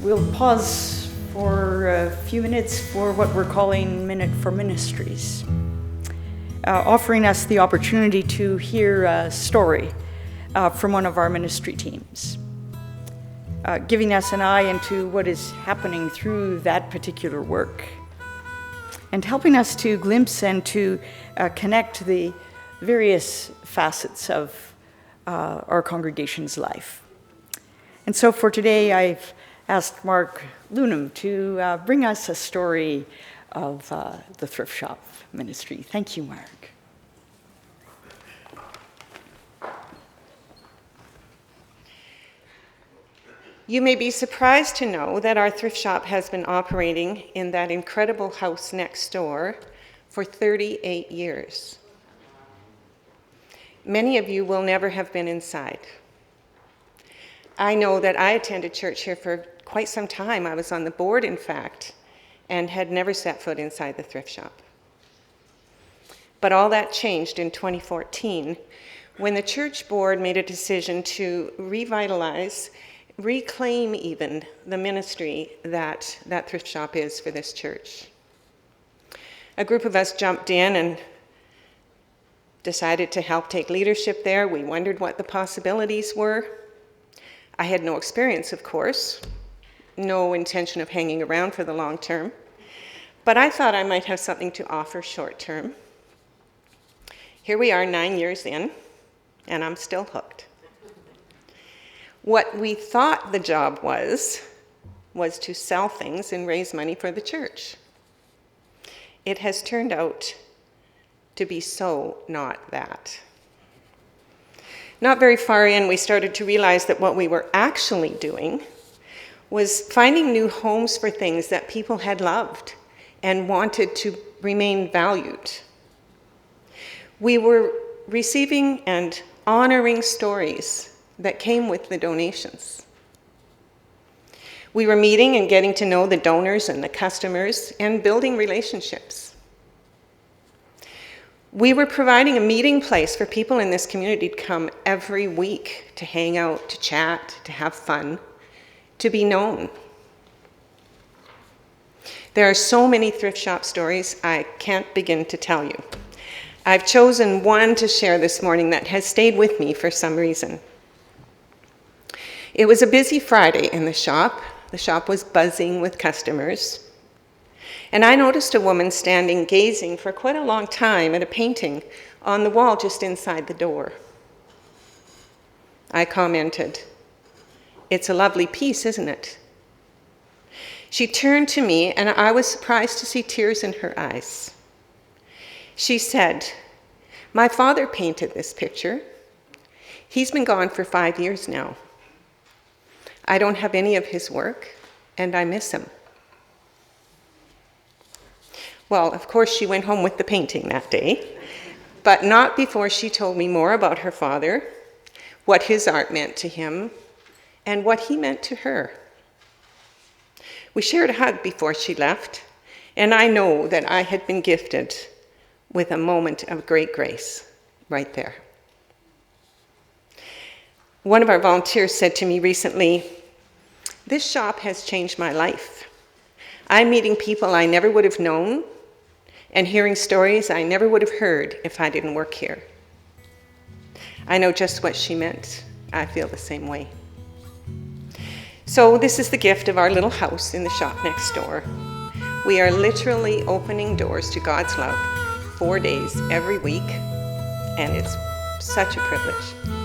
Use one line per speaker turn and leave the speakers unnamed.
We'll pause for a few minutes for what we're calling Minute for Ministries, offering us the opportunity to hear a story from one of our ministry teams, giving us an eye into what is happening through that particular work, and helping us to glimpse and to connect the various facets of our congregation's life. And so for today, I've asked Marg Lunam to bring us a story of the Thrift Shop Ministry. Thank you, Marg.
You may be surprised to know that our thrift shop has been operating in that incredible house next door for 38 years. Many of you will never have been inside. I know that I attended church here for quite some time. I was on the board, in fact, and had never set foot inside the thrift shop. But all that changed in 2014 when the church board made a decision to revitalize, reclaim even, the ministry that thrift shop is for this church. A group of us jumped in and decided to help take leadership there. We wondered what the possibilities were. I had no experience, of course, no intention of hanging around for the long term, but I thought I might have something to offer short term. Here we are 9 years in, and I'm still hooked. What we thought the job was to sell things and raise money for the church. It has turned out to be so not that. Not very far in, we started to realize that what we were actually doing was finding new homes for things that people had loved and wanted to remain valued. We were receiving and honoring stories that came with the donations. We were meeting and getting to know the donors and the customers and building relationships. We were providing a meeting place for people in this community to come every week to hang out, to chat, to have fun, to be known. There are so many thrift shop stories I can't begin to tell you. I've chosen one to share this morning that has stayed with me for some reason. It was a busy Friday in the shop. The shop was buzzing with customers. And I noticed a woman standing gazing for quite a long time at a painting on the wall just inside the door. I commented, "It's a lovely piece, isn't it?" She turned to me, and I was surprised to see tears in her eyes. She said, "My father painted this picture. He's been gone for 5 years now. I don't have any of his work, and I miss him." Well, of course, she went home with the painting that day, but not before she told me more about her father, what his art meant to him, and what he meant to her. We shared a hug before she left, and I know that I had been gifted with a moment of great grace right there. One of our volunteers said to me recently, "This shop has changed my life. I'm meeting people I never would have known and hearing stories I never would have heard if I didn't work here." I know just what she meant. I feel the same way. So this is the gift of our little house in the shop next door. We are literally opening doors to God's love 4 days every week, and it's such a privilege.